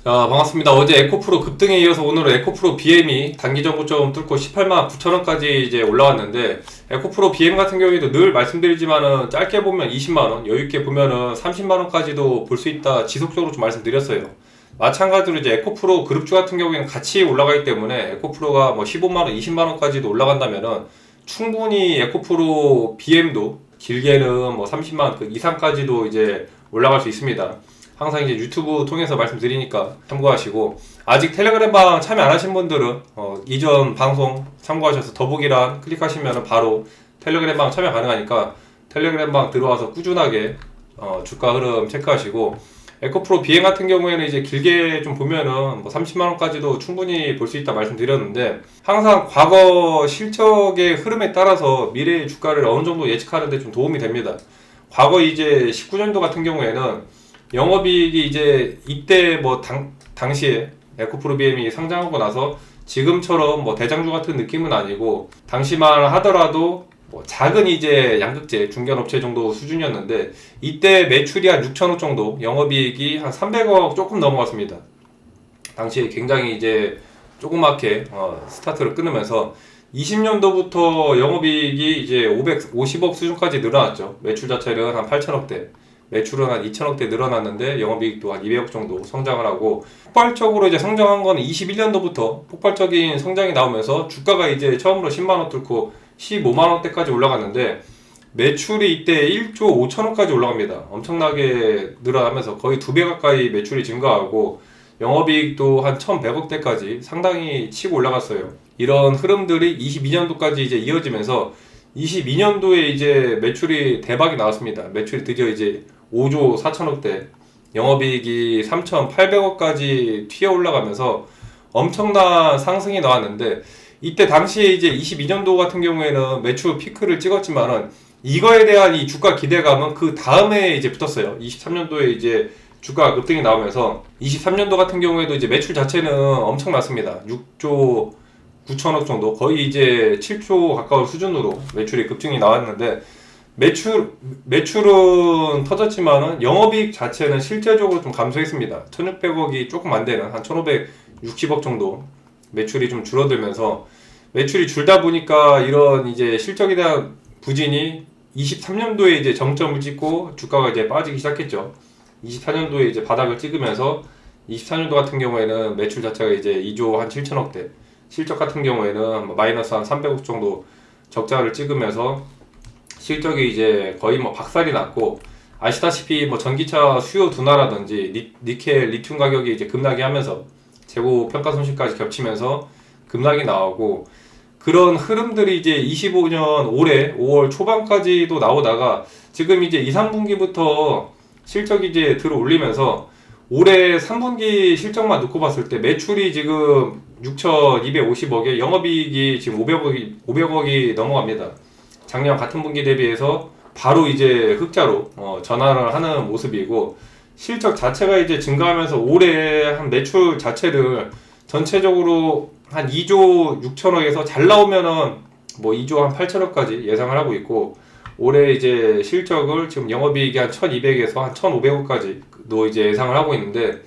반갑습니다. 어제 에코프로 급등에 이어서 오늘은 에코프로 BM이 단기 정고점 뚫고 18만 9천원까지 이제 올라왔는데, 에코프로 BM 같은 경우에도 늘 말씀드리지만은 짧게 보면 20만원, 여유있게 보면은 30만원까지도 볼 수 있다 지속적으로 좀 말씀드렸어요. 마찬가지로 이제 에코프로 그룹주 같은 경우에는 같이 올라가기 때문에 에코프로가 뭐 15만원, 20만원까지도 올라간다면은 충분히 에코프로 BM도 길게는 뭐 30만원 그 이상까지도 이제 올라갈 수 있습니다. 항상 이제 유튜브 통해서 말씀드리니까 참고하시고, 아직 텔레그램 방 참여 안 하신 분들은 이전 방송 참고하셔서 더보기란 클릭하시면 바로 텔레그램 방 참여 가능하니까 텔레그램 방 들어와서 꾸준하게 주가 흐름 체크하시고, 에코프로 BM 같은 경우에는 이제 길게 좀 보면은 뭐 30만원까지도 충분히 볼 수 있다 말씀드렸는데, 항상 과거 실적의 흐름에 따라서 미래의 주가를 어느 정도 예측하는데 좀 도움이 됩니다. 과거 이제 19년도 같은 경우에는 영업이익이 이제 이때 뭐 당시에 에코프로 BM이 상장하고 나서 지금처럼 뭐 대장주 같은 느낌은 아니고, 당시만 하더라도 뭐 작은 이제 양극재 중견업체 정도 수준이었는데, 이때 매출이 한 6천억 정도, 영업이익이 한 300억 조금 넘어갔습니다. 당시에 굉장히 이제 조그맣게 스타트를 끊으면서 20년도부터 영업이익이 이제 550억 수준까지 늘어났죠. 매출 자체는 한 8천억대, 매출은 한 2천억대 늘어났는데 영업이익도 한 200억 정도 성장을 하고, 폭발적으로 이제 성장한 거는 21년도부터 폭발적인 성장이 나오면서 주가가 이제 처음으로 10만원 뚫고 15만원대까지 올라갔는데, 매출이 이때 1조 5천억까지 올라갑니다. 엄청나게 늘어나면서 거의 2배 가까이 매출이 증가하고, 영업이익도 한 1100억대까지 상당히 치고 올라갔어요. 이런 흐름들이 22년도까지 이제 이어지면서 22년도에 이제 매출이 대박이 나왔습니다. 매출이 드디어 이제 5조 4천억대, 영업이익이 3,800억까지 튀어 올라가면서 엄청난 상승이 나왔는데, 이때 당시에 이제 22년도 같은 경우에는 매출 피크를 찍었지만은 이거에 대한 이 주가 기대감은 그 다음에 이제 붙었어요. 23년도에 이제 주가 급등이 나오면서 23년도 같은 경우에도 이제 매출 자체는 엄청났습니다. 6조 9천억 정도, 거의 이제 7조 가까운 수준으로 매출이 급증이 나왔는데, 매출은 터졌지만은 영업이익 자체는 실제적으로 좀 감소했습니다. 1600억이 조금 안 되는 한 1560억 정도 매출이 좀 줄어들면서, 매출이 줄다 보니까 이런 이제 실적에 대한 부진이 23년도에 이제 정점을 찍고 주가가 이제 빠지기 시작했죠. 24년도에 이제 바닥을 찍으면서 24년도 같은 경우에는 매출 자체가 이제 2조 한 7천억대, 실적 같은 경우에는 마이너스 한 300억 정도 적자를 찍으면서 실적이 이제 거의 뭐 박살이 났고, 아시다시피 뭐 전기차 수요 둔화라든지 니켈, 리튬 가격이 이제 급락이 하면서 재고 평가 손실까지 겹치면서 급락이 나오고, 그런 흐름들이 이제 25년 올해 5월 초반까지도 나오다가 지금 이제 2, 3분기부터 실적이 이제 들어 올리면서 올해 3분기 실적만 놓고 봤을 때 매출이 지금 6,250억에 영업이익이 지금 500억이 넘어갑니다. 작년 같은 분기 대비해서 바로 이제 흑자로 전환을 하는 모습이고, 실적 자체가 이제 증가하면서 올해 한 매출 자체를 전체적으로 한 2조 6천억에서 잘 나오면은 뭐 2조 한 8천억까지 예상을 하고 있고, 올해 이제 실적을 지금 영업이익이 한 1200에서 한 1500억까지도 이제 예상을 하고 있는데,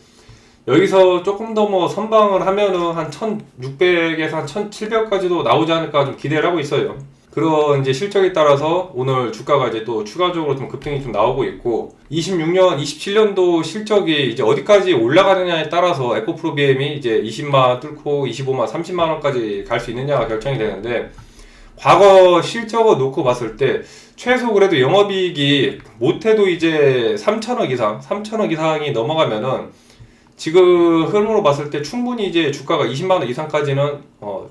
여기서 조금 더 뭐 선방을 하면은 한 1600에서 한 1700까지도 나오지 않을까 좀 기대를 하고 있어요. 그런 이제 실적에 따라서 오늘 주가가 이제 또 추가적으로 좀 급등이 좀 나오고 있고, 26년, 27년도 실적이 이제 어디까지 올라가느냐에 따라서 에코프로 BM이 이제 20만 뚫고 25만, 30만원까지 갈 수 있느냐가 결정이 되는데, 과거 실적을 놓고 봤을 때 최소 그래도 영업이익이 못해도 이제 3천억 이상이 넘어가면은 지금 흐름으로 봤을 때 충분히 이제 주가가 20만원 이상까지는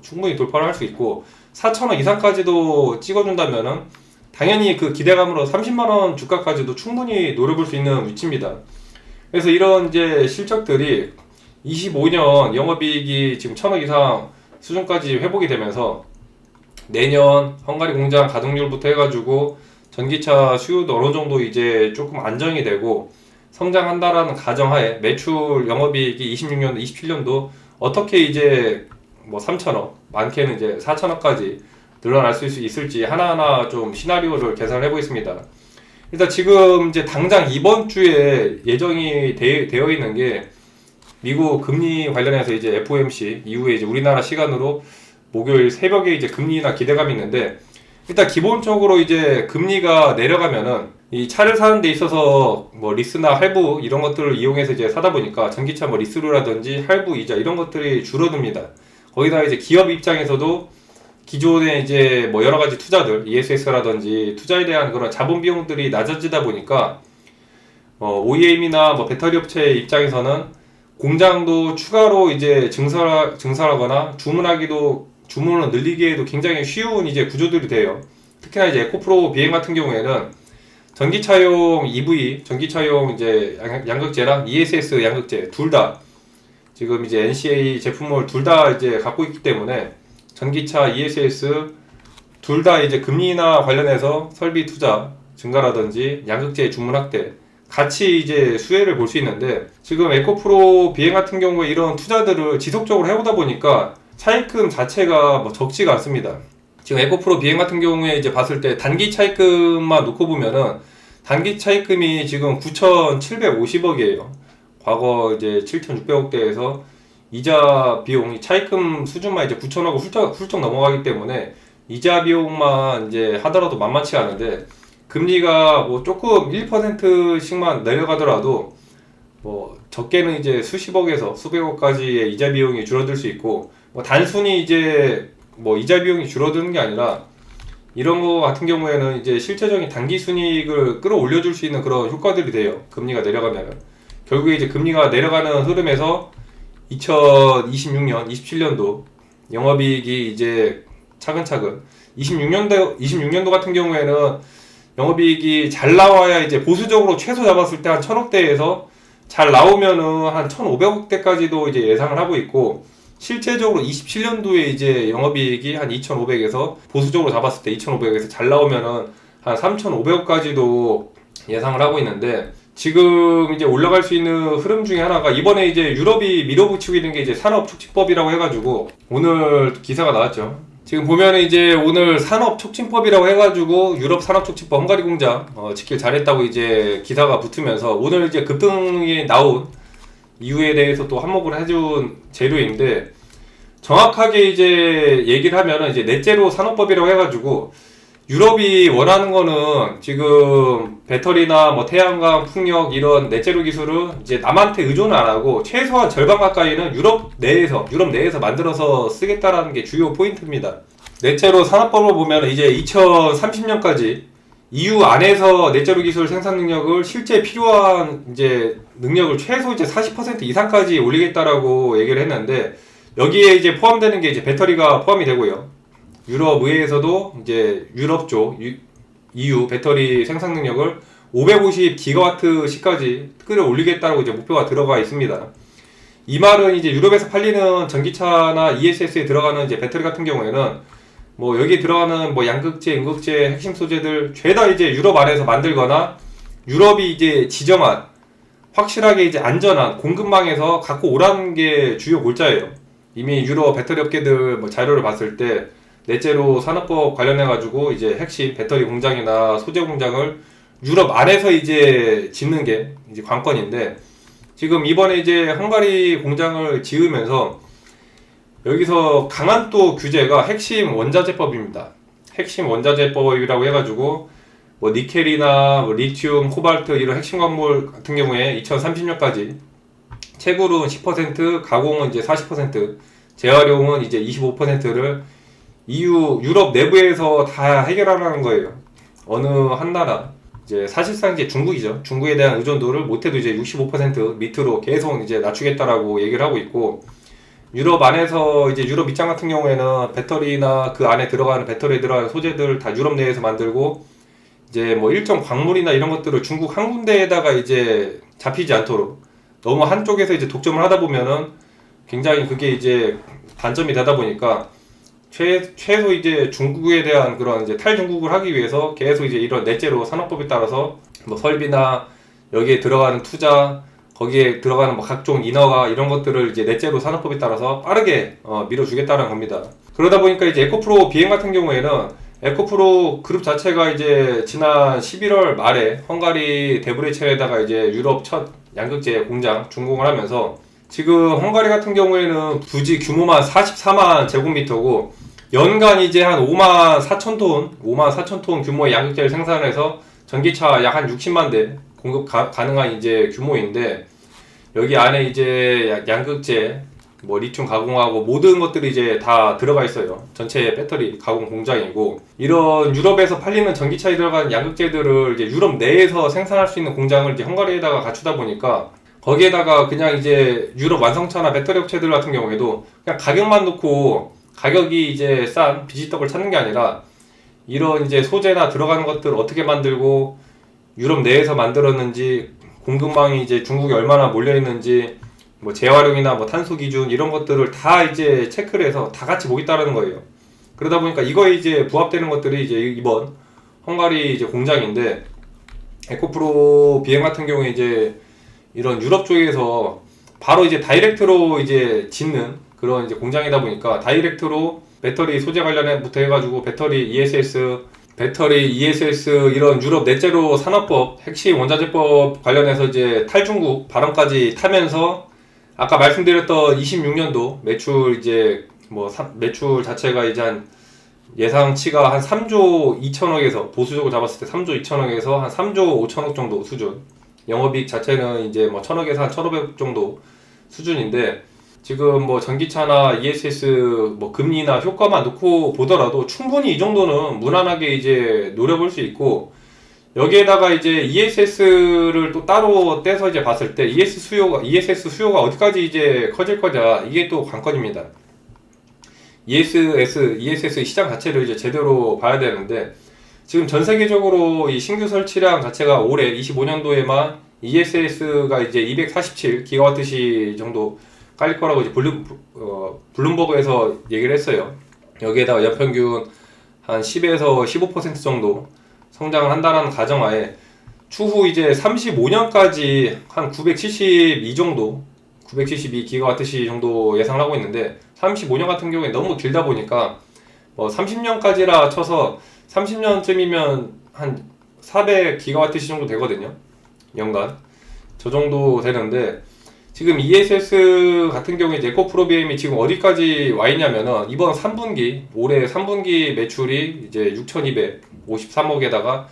충분히 돌파를 할 수 있고, 4천억 이상까지도 찍어준다면은 당연히 그 기대감으로 30만원 주가까지도 충분히 노려볼 수 있는 위치입니다. 그래서 이런 이제 실적들이 25년 영업이익이 지금 1000억 이상 수준까지 회복이 되면서 내년 헝가리 공장 가동률부터 해가지고 전기차 수요도 어느 정도 이제 조금 안정이 되고 성장한다라는 가정하에 매출 영업이익이 26년도, 27년도 어떻게 이제 뭐 3천억, 많게는 이제 4천억까지 늘어날 수 있을지 하나하나 좀 시나리오를 계산을 해보겠습니다. 일단 지금 이제 당장 이번 주에 예정이 되어 있는 게 미국 금리 관련해서 이제 FOMC 이후에 이제 우리나라 시간으로 목요일 새벽에 이제 금리 인하 기대감이 있는데, 일단 기본적으로 이제 금리가 내려가면은 이 차를 사는 데 있어서 뭐 리스나 할부 이런 것들을 이용해서 이제 사다 보니까 전기차 뭐 리스료라든지 할부 이자 이런 것들이 줄어듭니다. 거기다 이제 기업 입장에서도 기존에 이제 뭐 여러 가지 투자들, ESS라든지 투자에 대한 그런 자본 비용들이 낮아지다 보니까 OEM이나 뭐 배터리 업체 입장에서는 공장도 추가로 이제 증설하거나 주문을 늘리기에도 굉장히 쉬운 이제 구조들이 돼요. 특히나 이제 에코프로 비행 같은 경우에는 전기차용 EV, 전기차용 이제 양극재랑 ESS 양극재 둘 다 지금 이제 NCA 제품을 둘 다 이제 갖고 있기 때문에 전기차, ESS 둘 다 이제 금리 인하 관련해서 설비 투자 증가라든지 양극재 주문 확대 같이 이제 수혜를 볼 수 있는데, 지금 에코프로 비행 같은 경우에 이런 투자들을 지속적으로 해오다 보니까 차입금 자체가 뭐 적지가 않습니다. 지금 에코프로 비행 같은 경우에 이제 봤을 때 단기 차입금만 놓고 보면은 단기 차입금이 지금 9,750억이에요. 과거 이제 7,600억대에서 이자 비용이 차입금 수준만 이제 9,000억을 훌쩍 넘어가기 때문에 이자 비용만 이제 하더라도 만만치 않은데, 금리가 뭐 조금 1%씩만 내려가더라도 뭐 적게는 이제 수십억에서 수백억까지의 이자 비용이 줄어들 수 있고, 뭐 단순히 이제 뭐 이자 비용이 줄어드는 게 아니라 이런 거 같은 경우에는 이제 실제적인 단기 순이익을 끌어올려 줄 수 있는 그런 효과들이 돼요. 금리가 내려가면은 결국에 이제 금리가 내려가는 흐름에서 2026년, 27년도 영업이익이 이제 차근차근 26년도 같은 경우에는 영업이익이 잘 나와야 이제 보수적으로 최소 잡았을 때 한 1,000억대에서 잘 나오면은 한 1,500억대까지도 이제 예상을 하고 있고, 실제적으로 27년도에 이제 영업이익이 한 2,500에서 보수적으로 잡았을 때 2,500에서 잘 나오면은 한 3,500억까지도 예상을 하고 있는데, 지금 이제 올라갈 수 있는 흐름 중에 하나가 이번에 이제 유럽이 밀어붙이고 있는 게 이제 산업촉진법이라고 해가지고 오늘 기사가 나왔죠. 지금 보면은 이제 오늘 산업촉진법이라고 해가지고 유럽 산업촉진법 헝가리 공장 지킬 잘했다고 이제 기사가 붙으면서 오늘 이제 급등이 나온 이유에 대해서 또 한몫을 해준 재료인데, 정확하게 이제 얘기를 하면은 이제 넷제로 산업법이라고 해가지고 유럽이 원하는 거는 지금 배터리나 뭐 태양광, 풍력 이런 넷제로 기술은 이제 남한테 의존을 안 하고 최소한 절반 가까이는 유럽 내에서 만들어서 쓰겠다라는 게 주요 포인트입니다. 넷제로 산업법을 보면 이제 2030년까지 EU 안에서 넷제로 기술 생산 능력을 실제 필요한 이제 능력을 최소 이제 40% 이상까지 올리겠다라고 얘기를 했는데, 여기에 이제 포함되는 게 이제 배터리가 포함이 되고요. 유럽 의회에서도 이제 유럽 쪽 EU 배터리 생산 능력을 550기가와트시까지 끌어올리겠다고 이제 목표가 들어가 있습니다. 이 말은 이제 유럽에서 팔리는 전기차나 ESS에 들어가는 이제 배터리 같은 경우에는 뭐 여기에 들어가는 뭐 양극재, 음극재 핵심 소재들 죄다 이제 유럽 안에서 만들거나 유럽이 이제 지정한 확실하게 이제 안전한 공급망에서 갖고 오라는 게 주요 골자예요. 이미 유럽 배터리 업계들 뭐 자료를 봤을 때 넷제로 산업법 관련해가지고 이제 핵심 배터리 공장이나 소재 공장을 유럽 안에서 이제 짓는 게 이제 관건인데, 지금 이번에 이제 헝가리 공장을 지으면서 여기서 강한 또 규제가 핵심 원자재법입니다. 핵심 원자재법이라고 해가지고 뭐 니켈이나 뭐 리튬, 코발트 이런 핵심 광물 같은 경우에 2030년까지 채굴은 10%, 가공은 이제 40%, 재활용은 이제 25%를 유럽 내부에서 다 해결하라는 거예요. 어느 한 나라, 이제 사실상 이제 중국이죠. 중국에 대한 의존도를 못해도 이제 65% 밑으로 계속 이제 낮추겠다라고 얘기를 하고 있고, 유럽 안에서 이제 유럽 입장 같은 경우에는 배터리나 그 안에 들어가는 배터리에 들어가는 소재들 다 유럽 내에서 만들고, 이제 뭐 일정 광물이나 이런 것들을 중국 한 군데에다가 이제 잡히지 않도록 너무 한쪽에서 이제 독점을 하다 보면은 굉장히 그게 이제 단점이 되다 보니까 최소 이제 중국에 대한 그런 이제 탈중국을 하기 위해서 계속 이제 이런 넷제로 산업법에 따라서 뭐 설비나 여기에 들어가는 투자, 거기에 들어가는 뭐 각종 인허가 이런 것들을 이제 넷제로 산업법에 따라서 빠르게 밀어주겠다는 겁니다. 그러다 보니까 이제 에코프로 비행 같은 경우에는 에코프로 그룹 자체가 이제 지난 11월 말에 헝가리 데브레첸에다가 이제 유럽 첫 양극재 공장 준공을 하면서 지금 헝가리 같은 경우에는 부지 규모만 44만 제곱미터고 연간 이제 한 5만 4천 톤, 5만 4천 톤 규모의 양극재를 생산해서 전기차 약 한 60만 대 공급 가능한 이제 규모인데 여기 안에 이제 양극재, 뭐 리튬 가공하고 모든 것들이 이제 다 들어가 있어요. 전체 배터리 가공 공장이고 이런 유럽에서 팔리는 전기차에 들어간 양극재들을 이제 유럽 내에서 생산할 수 있는 공장을 이제 헝가리에다가 갖추다 보니까 거기에다가 그냥 이제 유럽 완성차나 배터리 업체들 같은 경우에도 그냥 가격만 놓고 가격이 이제 싼 비지떡을 찾는 게 아니라 이런 이제 소재나 들어가는 것들을 어떻게 만들고 유럽 내에서 만들었는지 공급망이 이제 중국에 얼마나 몰려 있는지 뭐 재활용이나 뭐 탄소 기준 이런 것들을 다 이제 체크를 해서 다 같이 보겠다라는 거예요. 그러다 보니까 이거에 이제 부합되는 것들이 이제 이번 헝가리 이제 공장인데 에코프로 BM 같은 경우에 이제 이런 유럽 쪽에서 바로 이제 다이렉트로 이제 짓는 그런 이제 공장이다 보니까 다이렉트로 배터리 소재 관련해부터 해가지고 배터리 ESS 이런 유럽 넷제로 산업법 핵심 원자재법 관련해서 이제 탈중국 발언까지 타면서 아까 말씀드렸던 26년도 매출 이제 매출 자체가 이제 한 예상치가 한 3조 2천억에서 보수적으로 잡았을 때 3조 2천억에서 한 3조 5천억 정도 수준. 영업이익 자체는 이제 뭐 1,000억에서 한 1,500억 정도 수준인데 지금 뭐 전기차나 ESS 뭐 금리나 효과만 놓고 보더라도 충분히 이 정도는 무난하게 이제 노려볼 수 있고 여기에다가 이제 ESS를 또 따로 떼서 이제 봤을 때 ESS 수요가 어디까지 이제 커질 거냐 이게 또 관건입니다. ESS 시장 자체를 이제 제대로 봐야 되는데 지금 전 세계적으로 이 신규 설치량 자체가 올해 25년도에만 ESS가 이제 247기가와트시 정도 깔릴 거라고 이제 블룸버그에서 얘기를 했어요. 여기에다가 연평균 한 10에서 15% 정도 성장을 한다는 가정하에 추후 이제 35년까지 한 972 정도 972기가와트시 정도 예상을 하고 있는데 35년 같은 경우에 너무 길다 보니까 뭐 30년까지라 쳐서 30년쯤이면 한 400기가와트시 정도 되거든요. 연간. 저 정도 되는데 지금 ESS 같은 경우에 이제 에코프로 BM이 지금 어디까지 와 있냐면은 이번 3분기 올해 3분기 매출이 이제 6,253억에다가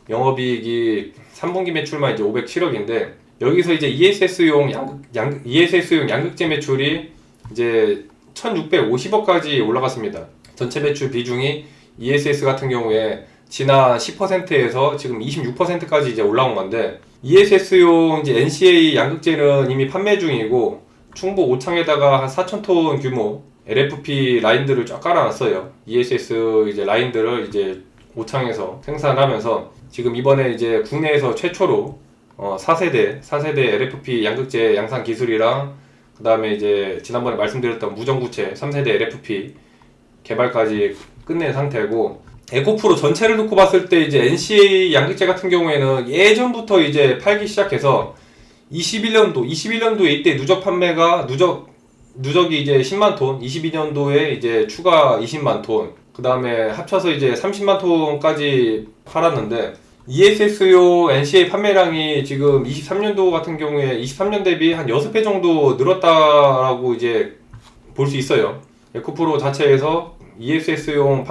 영업이익이 3분기 매출만 이제 507억인데 여기서 이제 ESS용 양극재 매출이 이제 1,650억까지 올라갔습니다. 전체 매출 비중이 ESS 같은 경우에 지난 10%에서 지금 26%까지 이제 올라온 건데 ESS용 이제 NCA 양극재는 이미 판매 중이고 충북 오창에다가 한 4,000톤 규모 LFP 라인들을 쫙 깔아놨어요. ESS 이제 라인들을 이제 오창에서 생산하면서 지금 이번에 이제 국내에서 최초로 4세대 LFP 양극재 양산 기술이랑 그 다음에 이제 지난번에 말씀드렸던 무전구체 3세대 LFP 개발까지 끝낸 상태고 에코프로 전체를 놓고 봤을 때 이제 NCA 양극재 같은 경우에는 예전부터 이제 팔기 시작해서 21년도에 이때 누적이 이제 10만 톤, 22년도에 이제 추가 20만 톤, 그 다음에 합쳐서 이제 30만 톤까지 팔았는데 ESS용 NCA 판매량이 지금 23년도 같은 경우에 23년 대비 한 6배 정도 늘었다라고 이제 볼 수 있어요. 에코프로 자체에서 ESS용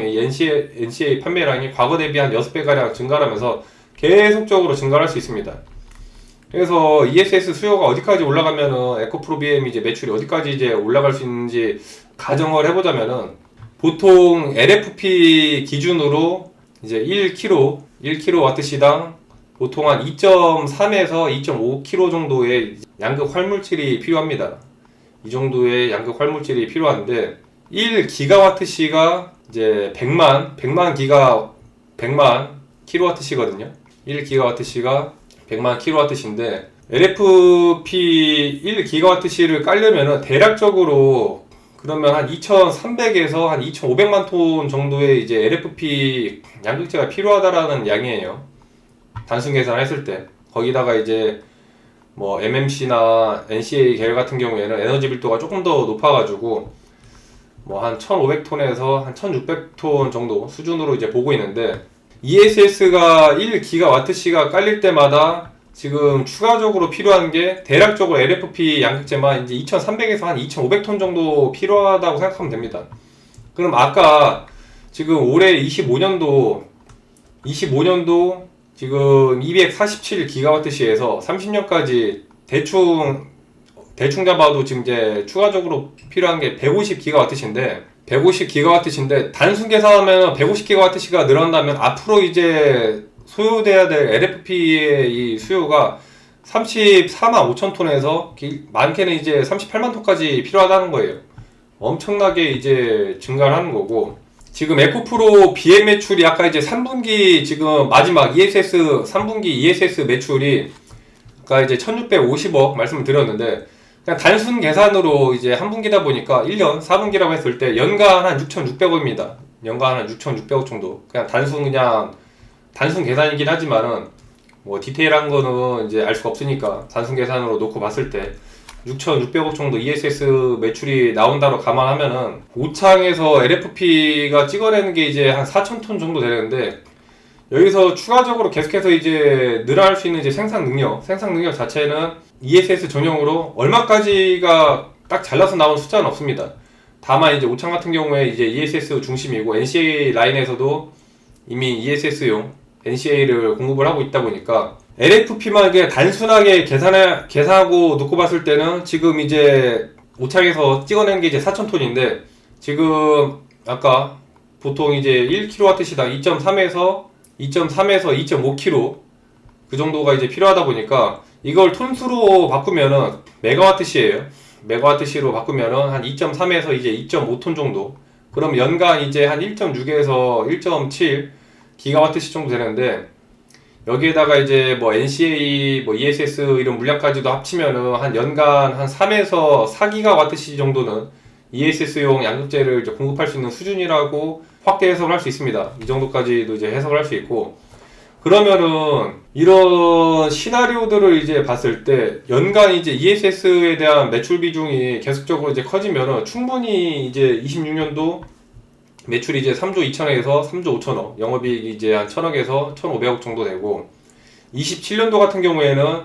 NCA 판매량이 과거 대비 한 6배가량 증가하면서 계속적으로 증가할 수 있습니다. 그래서 ESS 수요가 어디까지 올라가면은 에코프로 BM 이제 매출이 어디까지 이제 올라갈 수 있는지 가정을 해보자면은 보통 LFP 기준으로 이제 1kWh 보통 한 2.3에서 2.5kg 정도의 양극 활물질이 필요합니다. 이 정도의 양극 활물질이 필요한데 1GWh가 이제 100만 kWh거든요. 1GWh가 100만 kWh인데 LFP 1GWh를 깔려면은 대략적으로 그러면 한 2,300에서 한 2,500만 톤 정도의 이제 LFP 양극재가 필요하다라는 양이에요. 단순 계산했을 때. 거기다가 이제 뭐 MMC나 NCA 계열 같은 경우에는 에너지 밀도가 조금 더 높아가지고 뭐 한 1,500톤에서 한 1,600톤 정도 수준으로 이제 보고 있는데 ESS가 1GWh가 깔릴 때마다 지금 추가적으로 필요한 게 대략적으로 LFP 양극재만 이제 2,300에서 한 2,500톤 정도 필요하다고 생각하면 됩니다. 그럼 아까 지금 올해 25년도 지금 247GWh에서 30년까지 대충 잡아도 지금 이제 추가적으로 필요한 게 150GWh인데 단순 계산하면 150GWh가 늘어난다면 앞으로 이제 소요돼야 될 LFP의 이 수요가 34만 5천 톤에서 많게는 이제 38만 톤까지 필요하다는 거예요. 엄청나게 이제 증가를 하는 거고, 지금 에코프로 BM 매출이 아까 이제 3분기 지금 마지막 ESS 3분기 ESS 매출이 아까 이제 1650억 말씀을 드렸는데, 그냥 단순 계산으로 이제 한 분기다 보니까 1년 4분기라고 했을 때 연간 한 6,600억입니다. 연간 한 6,600억 정도. 그냥 단순 계산이긴 하지만은 뭐 디테일한 거는 이제 알 수가 없으니까 단순 계산으로 놓고 봤을 때 6,600억 정도 ESS 매출이 나온다로 감안하면은 고창에서 LFP가 찍어내는 게 이제 한 4,000톤 정도 되는데, 여기서 추가적으로 계속해서 이제 늘어날 수 있는 이제 생산 능력 자체는 ESS 전용으로 얼마까지가 딱 잘라서 나온 숫자는 없습니다. 다만 이제 오창 같은 경우에 이제 ESS 중심이고 NCA 라인에서도 이미 ESS용 NCA를 공급을 하고 있다 보니까 LFP만 그냥 단순하게 계산하고 놓고 봤을 때는 지금 이제 오창에서 찍어낸 게 이제 4,000톤인데, 지금 아까 보통 이제 1kWh당 2.3에서 2.5kg 그 정도가 이제 필요하다 보니까 이걸 톤수로 바꾸면은 메가와트시예요. 메가와트시로 바꾸면은 한 2.3에서 이제 2.5톤 정도. 그럼 연간 이제 한 1.6에서 1.7 기가와트시 정도 되는데, 여기에다가 이제 뭐 NCA, 뭐 ESS 이런 물량까지도 합치면은 한 연간 한 3에서 4기가와트시 정도는 ESS용 양극재를 이제 공급할 수 있는 수준이라고 확대 해석을 할 수 있습니다. 이 정도까지도 이제 해석을 할 수 있고, 그러면은 이런 시나리오들을 이제 봤을 때 연간 이제 ESS에 대한 매출 비중이 계속적으로 이제 커지면은 충분히 이제 26년도 매출이 이제 3조 2천억에서 3조 5천억, 영업이익이 이제 한 1,000억에서 1,500억 정도 되고, 27년도 같은 경우에는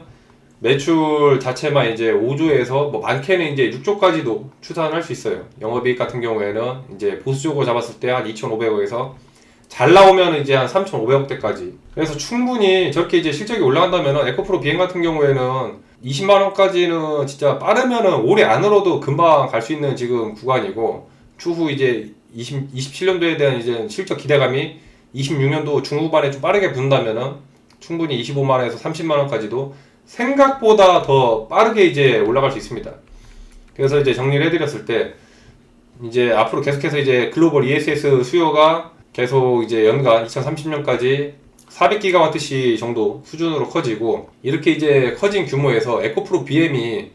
매출 자체만 이제 5조에서 뭐 많게는 이제 6조까지도 추산할 수 있어요. 영업이익 같은 경우에는 이제 보수적으로 잡았을 때 한 2,500억에서 잘 나오면 이제 한 3,500억대까지. 그래서 충분히 저렇게 이제 실적이 올라간다면은 에코프로 BM 같은 경우에는 20만원까지는 진짜 빠르면은 올해 안으로도 금방 갈 수 있는 지금 구간이고, 추후 이제 27년도에 대한 이제 실적 기대감이 26년도 중후반에 좀 빠르게 붙는다면은 충분히 25만원에서 30만원까지도 생각보다 더 빠르게 이제 올라갈 수 있습니다. 그래서 이제 정리를 해드렸을 때 이제 앞으로 계속해서 이제 글로벌 ESS 수요가 계속 이제 연간 2030년까지 400GWh 정도 수준으로 커지고, 이렇게 이제 커진 규모에서 에코프로 BM이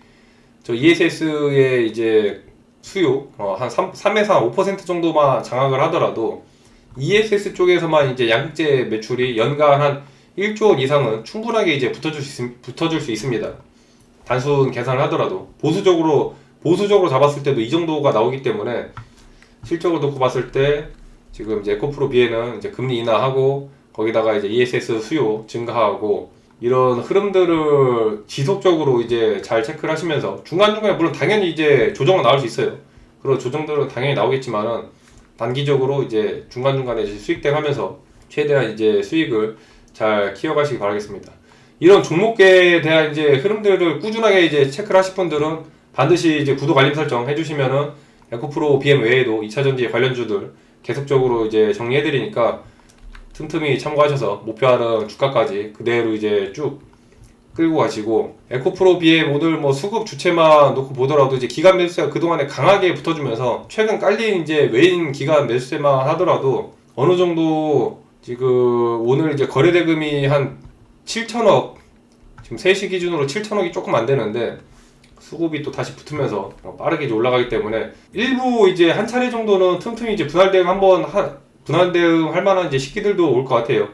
저 ESS의 이제 수요 한 3에서 5% 정도만 장악을 하더라도 ESS 쪽에서만 이제 양극재 매출이 연간 한 1조 원 이상은 충분하게 이제 붙어줄 수 있습니다. 단순 계산을 하더라도 보수적으로 잡았을 때도 이 정도가 나오기 때문에 실적을 놓고 봤을 때 지금 이제 에코프로 BM은 이제 금리 인하하고 거기다가 이제 ESS 수요 증가하고 이런 흐름들을 지속적으로 이제 잘 체크를 하시면서 중간중간에 물론 당연히 이제 조정은 나올 수 있어요. 그런 조정들은 당연히 나오겠지만은 단기적으로 이제 중간중간에 이제 수익대 하면서 최대한 이제 수익을 잘 키워가시기 바라겠습니다. 이런 종목에 대한 이제 흐름들을 꾸준하게 이제 체크를 하실 분들은 반드시 이제 구독 알림 설정 해주시면은 에코프로 BM 외에도 2차전지 관련주들 계속적으로 이제 정리해드리니까 틈틈이 참고하셔서 목표하는 주가까지 그대로 이제 쭉 끌고 가시고, 에코프로 BM 오늘 뭐 수급 주체만 놓고 보더라도 이제 기간 매수세가 그동안에 강하게 붙어주면서 최근 깔린 이제 외인 기간 매수세만 하더라도 어느 정도 지금 오늘 이제 거래 대금이 한 7천억, 지금 3시 기준으로 7천억이 조금 안 되는데 수급이 또 다시 붙으면서 빠르게 이제 올라가기 때문에 일부 이제 한 차례 정도는 틈틈이 이제 분할 대응 할 만한 이제 시기들도 올 것 같아요.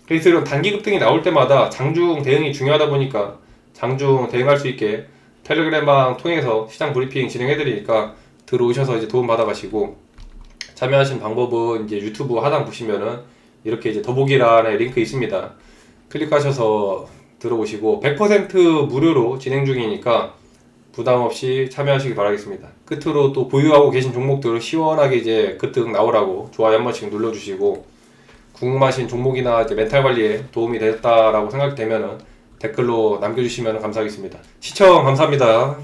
그래서 이런 단기 급등이 나올 때마다 장중 대응이 중요하다 보니까 장중 대응할 수 있게 텔레그램방 통해서 시장 브리핑 진행해드리니까 들어오셔서 이제 도움 받아가시고, 참여하신 방법은 이제 유튜브 하단 보시면은 이렇게 이제 더보기란에 링크 있습니다. 클릭하셔서 들어보시고 100% 무료로 진행 중이니까 부담 없이 참여하시기 바라겠습니다. 끝으로 또 보유하고 계신 종목들을 시원하게 이제 그뜩 나오라고 좋아요 한 번씩 눌러주시고, 궁금하신 종목이나 이제 멘탈 관리에 도움이 됐다라고 생각되면은 댓글로 남겨주시면 감사하겠습니다. 시청 감사합니다.